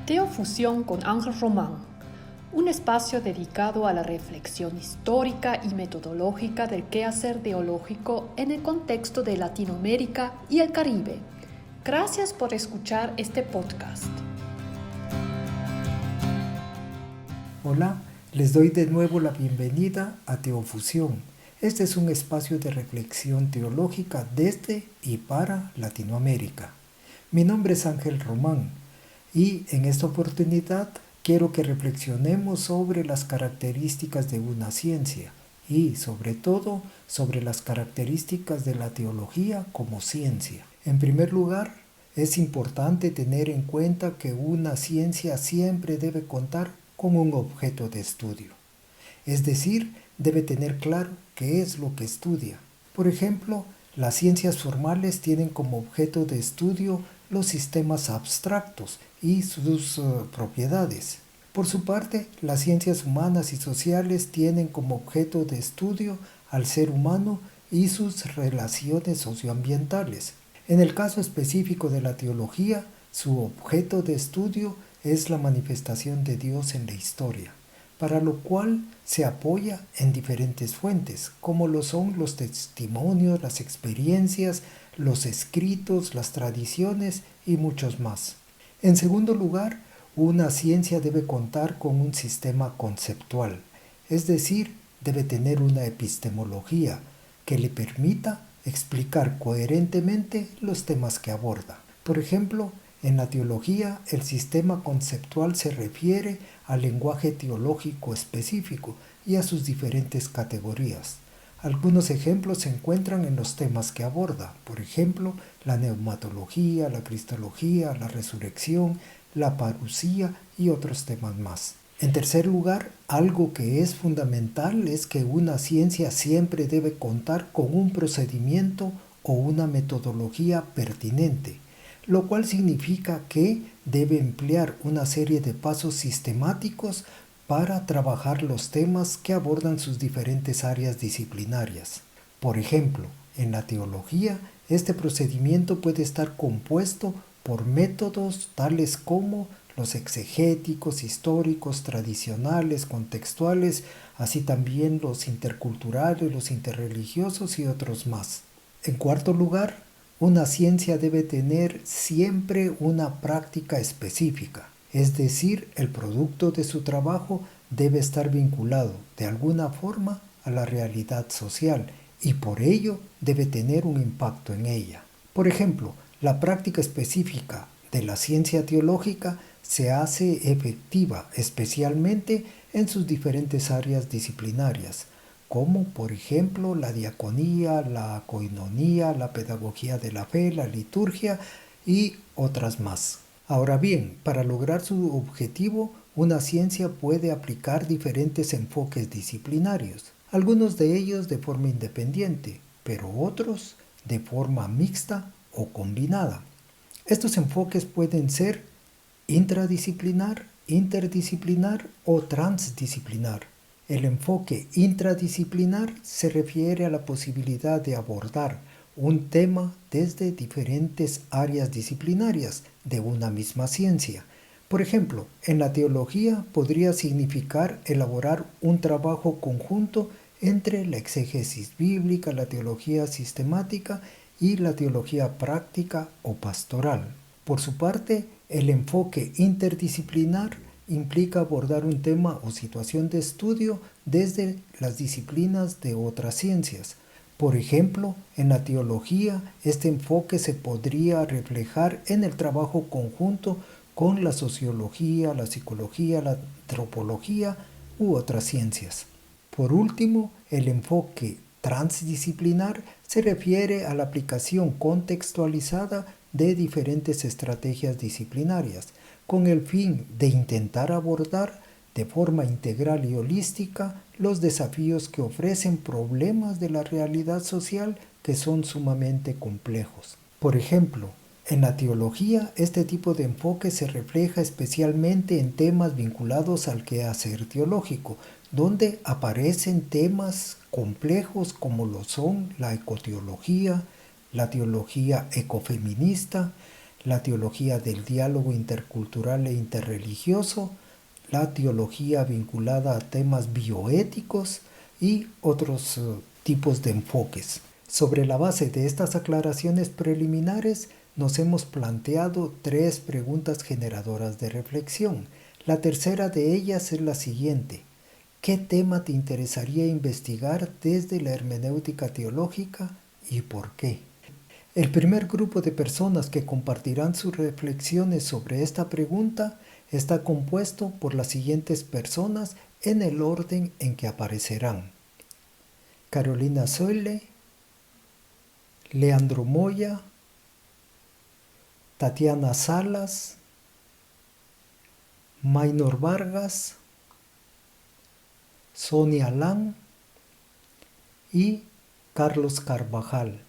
Teofusión con Ángel Román, un espacio dedicado a la reflexión histórica y metodológica del quehacer teológico en el contexto de Latinoamérica y el Caribe. Gracias por escuchar este podcast. Hola, les doy de nuevo la bienvenida a Teofusión. Este es un espacio de reflexión teológica desde y para Latinoamérica. Mi nombre es Ángel Román y en esta oportunidad quiero que reflexionemos sobre las características de una ciencia y sobre todo sobre las características de la teología como ciencia. En primer lugar, es importante tener en cuenta que una ciencia siempre debe contar con un objeto de estudio. Es decir, debe tener claro qué es lo que estudia. Por ejemplo, las ciencias formales tienen como objeto de estudio los sistemas abstractos y sus propiedades. Por su parte, las ciencias humanas y sociales tienen como objeto de estudio al ser humano y sus relaciones socioambientales. En el caso específico de la teología, su objeto de estudio es la manifestación de Dios en la historia, para lo cual se apoya en diferentes fuentes, como lo son los testimonios, las experiencias, los escritos, las tradiciones y muchos más. En segundo lugar, una ciencia debe contar con un sistema conceptual, es decir, debe tener una epistemología que le permita explicar coherentemente los temas que aborda. Por ejemplo, en la teología, el sistema conceptual se refiere al lenguaje teológico específico y a sus diferentes categorías. Algunos ejemplos se encuentran en los temas que aborda, por ejemplo, la neumatología, la cristología, la resurrección, la parusía y otros temas más. En tercer lugar, algo que es fundamental es que una ciencia siempre debe contar con un procedimiento o una metodología pertinente, lo cual significa que debe emplear una serie de pasos sistemáticos para trabajar los temas que abordan sus diferentes áreas disciplinarias. Por ejemplo, en la teología, este procedimiento puede estar compuesto por métodos tales como los exegéticos, históricos, tradicionales, contextuales, así también los interculturales, los interreligiosos y otros más. En cuarto lugar, una ciencia debe tener siempre una práctica específica, es decir, el producto de su trabajo debe estar vinculado de alguna forma a la realidad social y por ello debe tener un impacto en ella. Por ejemplo, la práctica específica de la ciencia teológica se hace efectiva especialmente en sus diferentes áreas disciplinarias, como por ejemplo la diaconía, la coinonía, la pedagogía de la fe, la liturgia y otras más. Ahora bien, para lograr su objetivo, una ciencia puede aplicar diferentes enfoques disciplinarios, algunos de ellos de forma independiente, pero otros de forma mixta o combinada. Estos enfoques pueden ser intradisciplinar, interdisciplinar o transdisciplinar. El enfoque intradisciplinar se refiere a la posibilidad de abordar un tema desde diferentes áreas disciplinarias de una misma ciencia. Por ejemplo, en la teología podría significar elaborar un trabajo conjunto entre la exégesis bíblica, la teología sistemática y la teología práctica o pastoral. Por su parte, el enfoque interdisciplinar implica abordar un tema o situación de estudio desde las disciplinas de otras ciencias. Por ejemplo, en la teología, este enfoque se podría reflejar en el trabajo conjunto con la sociología, la psicología, la antropología u otras ciencias. Por último, el enfoque transdisciplinar se refiere a la aplicación contextualizada de diferentes estrategias disciplinarias, con el fin de intentar abordar de forma integral y holística los desafíos que ofrecen problemas de la realidad social que son sumamente complejos. Por ejemplo, en la teología, este tipo de enfoque se refleja especialmente en temas vinculados al quehacer teológico, donde aparecen temas complejos como lo son la ecoteología, la teología ecofeminista, la teología del diálogo intercultural e interreligioso, la teología vinculada a temas bioéticos y otros tipos de enfoques. Sobre la base de estas aclaraciones preliminares, nos hemos planteado 3 preguntas generadoras de reflexión. La tercera de ellas es la siguiente: ¿qué tema te interesaría investigar desde la hermenéutica teológica y por qué? El primer grupo de personas que compartirán sus reflexiones sobre esta pregunta está compuesto por las siguientes personas en el orden en que aparecerán: Carolina Soile, Leandro Moya, Tatiana Salas, Maynor Vargas, Sonia Lan y Carlos Carvajal.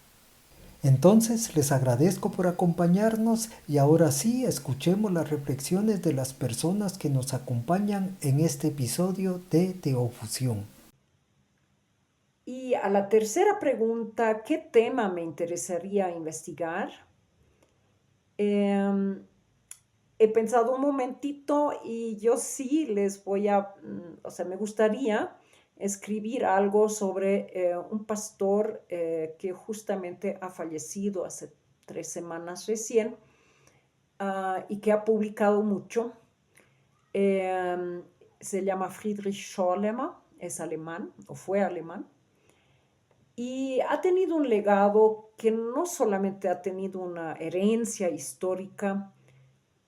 Entonces les agradezco por acompañarnos y ahora sí escuchemos las reflexiones de las personas que nos acompañan en este episodio de Teofusión. Y a la tercera pregunta, ¿qué tema me interesaría investigar? He pensado un momentito y yo sí les voy a, me gustaría escribir algo sobre un pastor que justamente ha fallecido hace 3 semanas recién y que ha publicado mucho. Se llama Friedrich Schorlemmer, es alemán o fue alemán. Y ha tenido un legado que no solamente ha tenido una herencia histórica,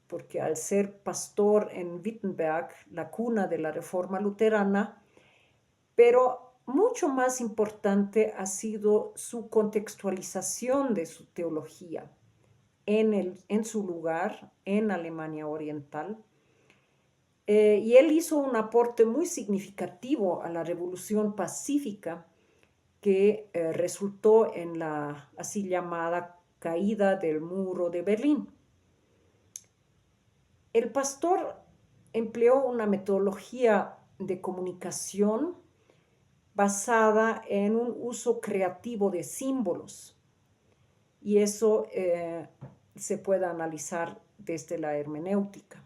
porque al ser pastor en Wittenberg, la cuna de la Reforma luterana, pero mucho más importante ha sido su contextualización de su teología en su lugar, en Alemania Oriental. Y él hizo un aporte muy significativo a la Revolución Pacífica que resultó en la así llamada caída del muro de Berlín. El pastor empleó una metodología de comunicación basada en un uso creativo de símbolos, y eso se puede analizar desde la hermenéutica.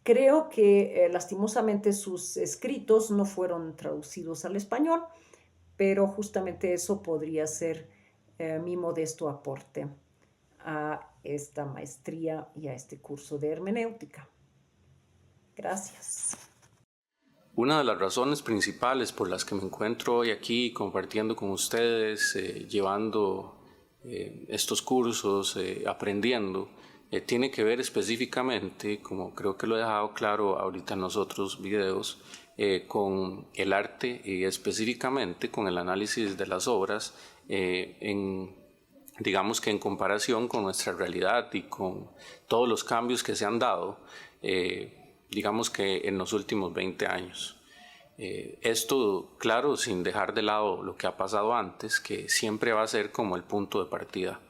Creo que lastimosamente sus escritos no fueron traducidos al español, pero justamente eso podría ser mi modesto aporte a esta maestría y a este curso de hermenéutica. Gracias. Una de las razones principales por las que me encuentro hoy aquí compartiendo con ustedes, llevando estos cursos, aprendiendo, tiene que ver específicamente, como creo que lo he dejado claro ahorita en los otros videos, con el arte y específicamente con el análisis de las obras, digamos que en comparación con nuestra realidad y con todos los cambios que se han dado, digamos que en los últimos 20 años. Esto, claro, sin dejar de lado lo que ha pasado antes, que siempre va a ser como el punto de partida.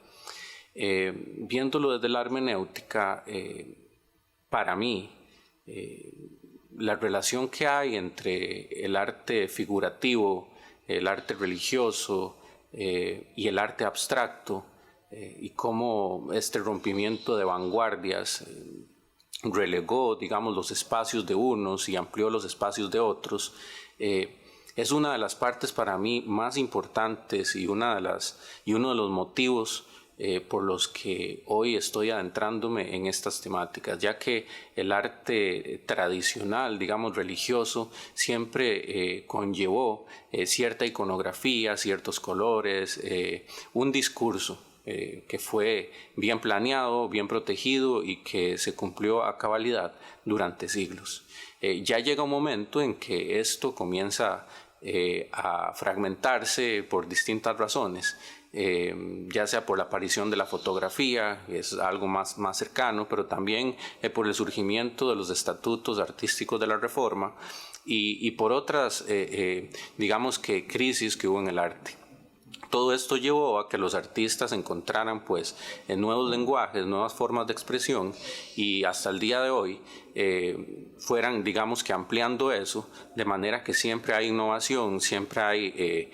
Viéndolo desde la hermenéutica, para mí, la relación que hay entre el arte figurativo, el arte religioso y el arte abstracto, y cómo este rompimiento de vanguardias relegó, digamos, los espacios de unos y amplió los espacios de otros, es una de las partes para mí más importantes y uno de los motivos por los que hoy estoy adentrándome en estas temáticas, ya que el arte tradicional, digamos religioso, siempre conllevó cierta iconografía, ciertos colores, un discurso que fue bien planeado, bien protegido y que se cumplió a cabalidad durante siglos. Ya llega un momento en que esto comienza a fragmentarse por distintas razones, ya sea por la aparición de la fotografía, que es algo más cercano, pero también por el surgimiento de los estatutos artísticos de la Reforma y por otras, digamos que crisis que hubo en el arte. Todo esto llevó a que los artistas encontraran pues nuevos lenguajes, nuevas formas de expresión, y hasta el día de hoy fueran, digamos que ampliando eso, de manera que siempre hay innovación, siempre hay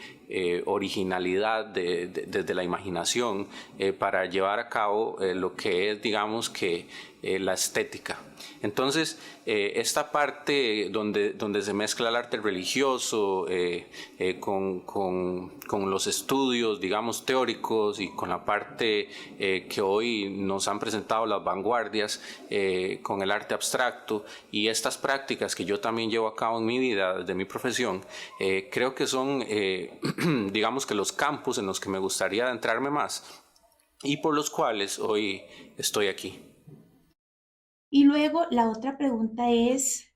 originalidad desde la imaginación para llevar a cabo lo que es, digamos que, la estética. Entonces, esta parte donde se mezcla el arte religioso con los estudios, digamos, teóricos y con la parte que hoy nos han presentado las vanguardias, con el arte abstracto y estas prácticas que yo también llevo a cabo en mi vida, desde mi profesión, creo que son, digamos que los campos en los que me gustaría adentrarme más y por los cuales hoy estoy aquí. Y luego la otra pregunta es,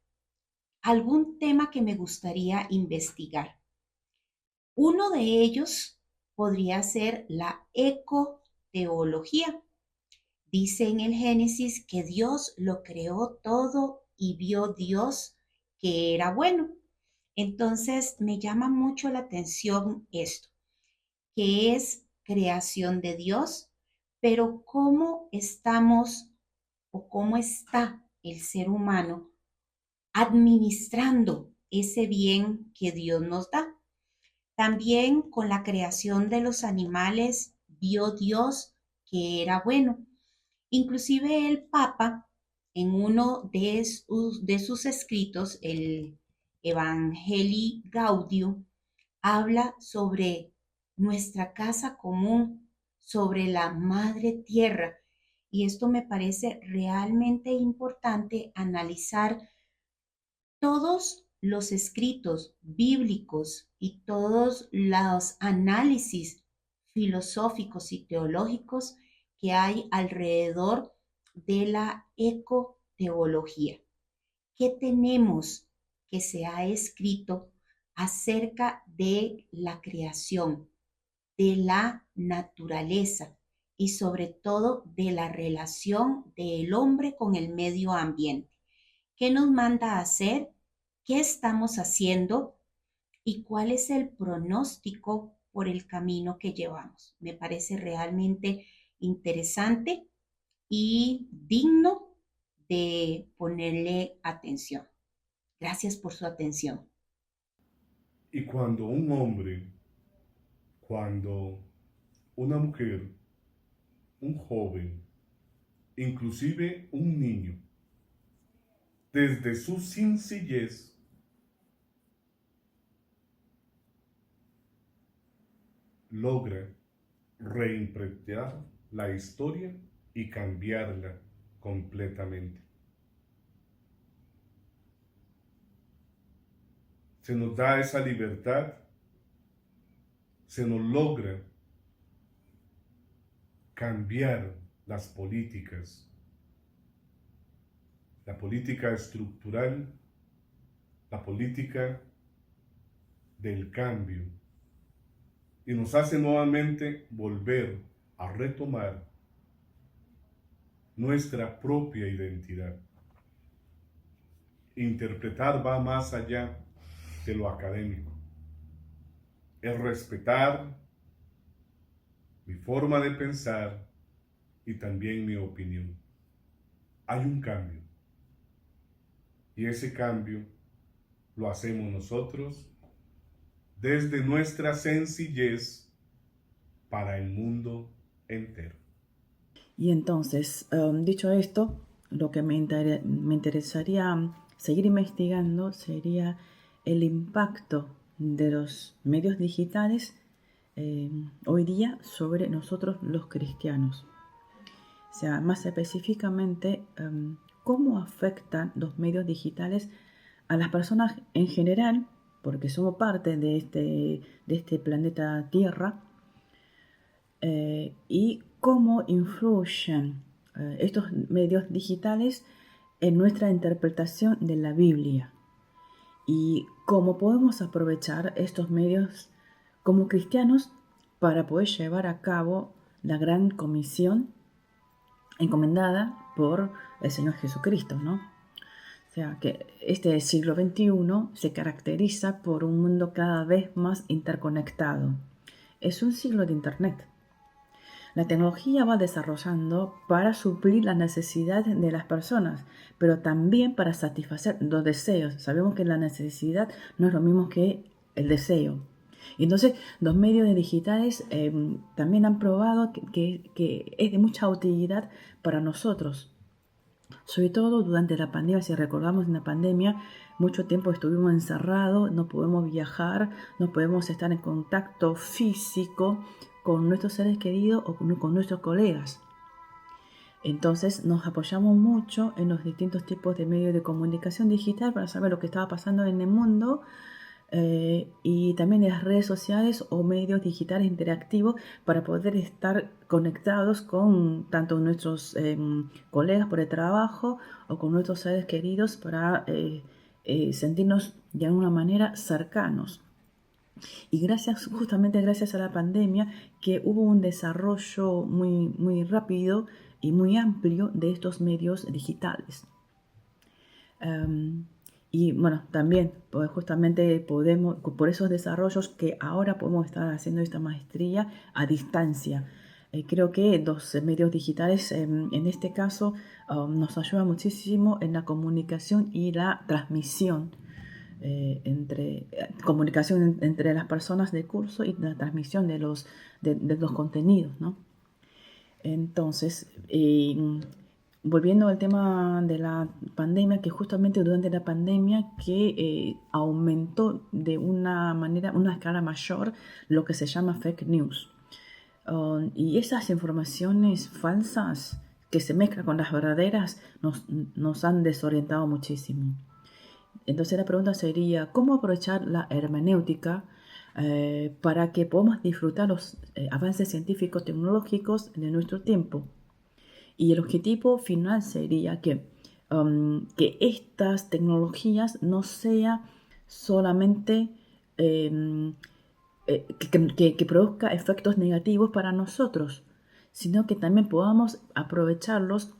¿algún tema que me gustaría investigar? Uno de ellos podría ser la ecoteología. Dice en el Génesis que Dios lo creó todo y vio Dios que era bueno. Entonces me llama mucho la atención esto, que es creación de Dios, pero cómo estamos o cómo está el ser humano administrando ese bien que Dios nos da. También con la creación de los animales vio Dios que era bueno. Inclusive el Papa, en uno de sus escritos, el Evangelii Gaudium, habla sobre nuestra casa común, sobre la madre tierra. Y esto me parece realmente importante analizar todos los escritos bíblicos y todos los análisis filosóficos y teológicos que hay alrededor de la ecoteología. ¿Qué tenemos que se ha escrito acerca de la creación, de la naturaleza y sobre todo de la relación del hombre con el medio ambiente? ¿Qué nos manda a hacer? ¿Qué estamos haciendo? ¿Y cuál es el pronóstico por el camino que llevamos? Me parece realmente interesante y digno de ponerle atención. Gracias por su atención. Y cuando un hombre, cuando una mujer, un joven, inclusive un niño, desde su sencillez, logra reinterpretar la historia y cambiarla completamente. Se nos da esa libertad, se nos logra cambiar las políticas, la política estructural, la política del cambio, y nos hace nuevamente volver a retomar nuestra propia identidad. Interpretar va más allá de lo académico. Es respetar mi forma de pensar y también mi opinión. Hay un cambio. Y ese cambio lo hacemos nosotros desde nuestra sencillez para el mundo entero. Y entonces, dicho esto, lo que me interesaría seguir investigando sería el impacto de los medios digitales hoy día sobre nosotros los cristianos. O sea, más específicamente, cómo afectan los medios digitales a las personas en general, porque somos parte de este planeta Tierra, y cómo influyen estos medios digitales en nuestra interpretación de la Biblia y cómo podemos aprovechar estos medios como cristianos para poder llevar a cabo la gran comisión encomendada por el Señor Jesucristo, ¿no? O sea, que este siglo XXI se caracteriza por un mundo cada vez más interconectado. Es un siglo de Internet. La tecnología va desarrollando para suplir las necesidades de las personas, pero también para satisfacer los deseos. Sabemos que la necesidad no es lo mismo que el deseo. Entonces, los medios digitales también han probado que es de mucha utilidad para nosotros. Sobre todo durante la pandemia, si recordamos en la pandemia, mucho tiempo estuvimos encerrados, no podemos viajar, no podemos estar en contacto físico con nuestros seres queridos o con nuestros colegas. Entonces nos apoyamos mucho en los distintos tipos de medios de comunicación digital para saber lo que estaba pasando en el mundo, y también en las redes sociales o medios digitales interactivos para poder estar conectados con tanto nuestros colegas por el trabajo o con nuestros seres queridos para sentirnos de alguna manera cercanos. Y justamente gracias a la pandemia, que hubo un desarrollo muy rápido y muy amplio de estos medios digitales. Y bueno, también pues justamente podemos, por esos desarrollos que ahora podemos estar haciendo esta maestría a distancia. Creo que los medios digitales en este caso nos ayudan muchísimo en la comunicación y la transmisión, comunicación entre las personas del curso y la transmisión de los contenidos, ¿no? Entonces, volviendo al tema de la pandemia, que justamente durante la pandemia que aumentó de una escala mayor lo que se llama fake news. Y esas informaciones falsas que se mezclan con las verdaderas nos han desorientado muchísimo. Entonces la pregunta sería, ¿cómo aprovechar la hermenéutica para que podamos disfrutar los avances científicos tecnológicos de nuestro tiempo? Y el objetivo final sería que estas tecnologías no sean solamente que produzca efectos negativos para nosotros, sino que también podamos aprovecharlos,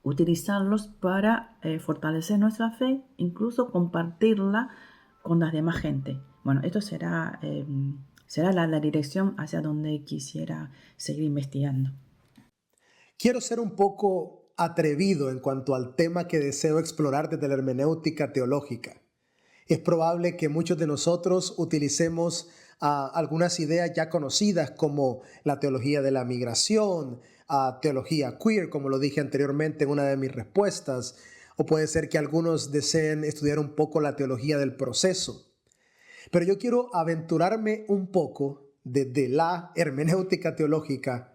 utilizarlos para fortalecer nuestra fe, incluso compartirla con las demás gente. Bueno, esto será la dirección hacia donde quisiera seguir investigando. Quiero ser un poco atrevido en cuanto al tema que deseo explorar desde la hermenéutica teológica. Es probable que muchos de nosotros utilicemos algunas ideas ya conocidas como la teología de la migración, teología queer, como lo dije anteriormente en una de mis respuestas, o puede ser que algunos deseen estudiar un poco la teología del proceso. Pero yo quiero aventurarme un poco desde la hermenéutica teológica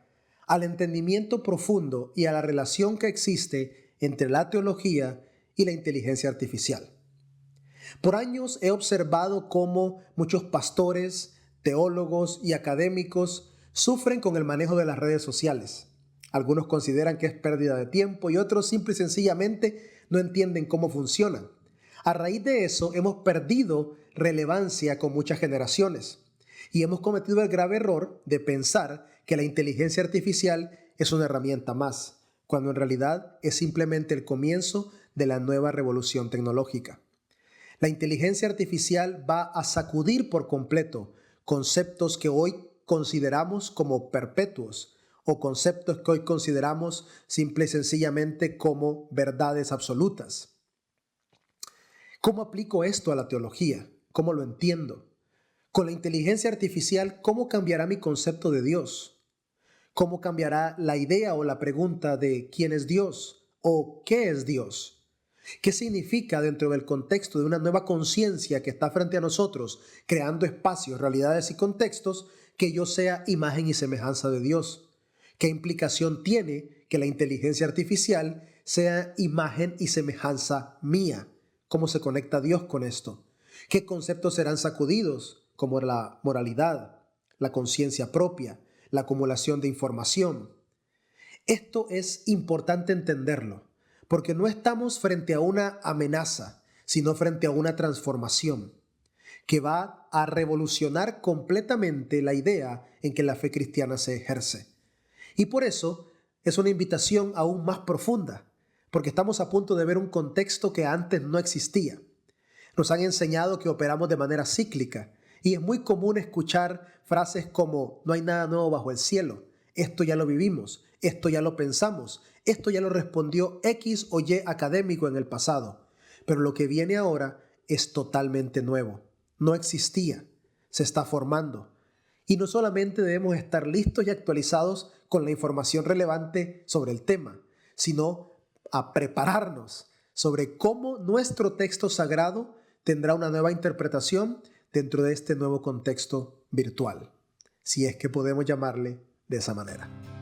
al entendimiento profundo y a la relación que existe entre la teología y la inteligencia artificial. Por años he observado cómo muchos pastores, teólogos y académicos sufren con el manejo de las redes sociales. Algunos consideran que es pérdida de tiempo y otros simple y sencillamente no entienden cómo funcionan. A raíz de eso hemos perdido relevancia con muchas generaciones y hemos cometido el grave error de pensar que la inteligencia artificial es una herramienta más, cuando en realidad es simplemente el comienzo de la nueva revolución tecnológica. La inteligencia artificial va a sacudir por completo conceptos que hoy consideramos como perpetuos o conceptos que hoy consideramos simple y sencillamente como verdades absolutas. ¿Cómo aplico esto a la teología? ¿Cómo lo entiendo? Con la inteligencia artificial, ¿cómo cambiará mi concepto de Dios? ¿Cómo cambiará la idea o la pregunta de quién es Dios o qué es Dios? ¿Qué significa dentro del contexto de una nueva conciencia que está frente a nosotros, creando espacios, realidades y contextos, que yo sea imagen y semejanza de Dios? ¿Qué implicación tiene que la inteligencia artificial sea imagen y semejanza mía? ¿Cómo se conecta Dios con esto? ¿Qué conceptos serán sacudidos, como la moralidad, la conciencia propia, la acumulación de información? Esto es importante entenderlo, porque no estamos frente a una amenaza, sino frente a una transformación que va a revolucionar completamente la idea en que la fe cristiana se ejerce. Y por eso es una invitación aún más profunda, porque estamos a punto de ver un contexto que antes no existía. Nos han enseñado que operamos de manera cíclica y es muy común escuchar frases como no hay nada nuevo bajo el cielo, esto ya lo vivimos, esto ya lo pensamos, esto ya lo respondió X o Y académico en el pasado. Pero lo que viene ahora es totalmente nuevo. No existía, se está formando. Y no solamente debemos estar listos y actualizados con la información relevante sobre el tema, sino a prepararnos sobre cómo nuestro texto sagrado tendrá una nueva interpretación dentro de este nuevo contexto virtual, si es que podemos llamarle de esa manera.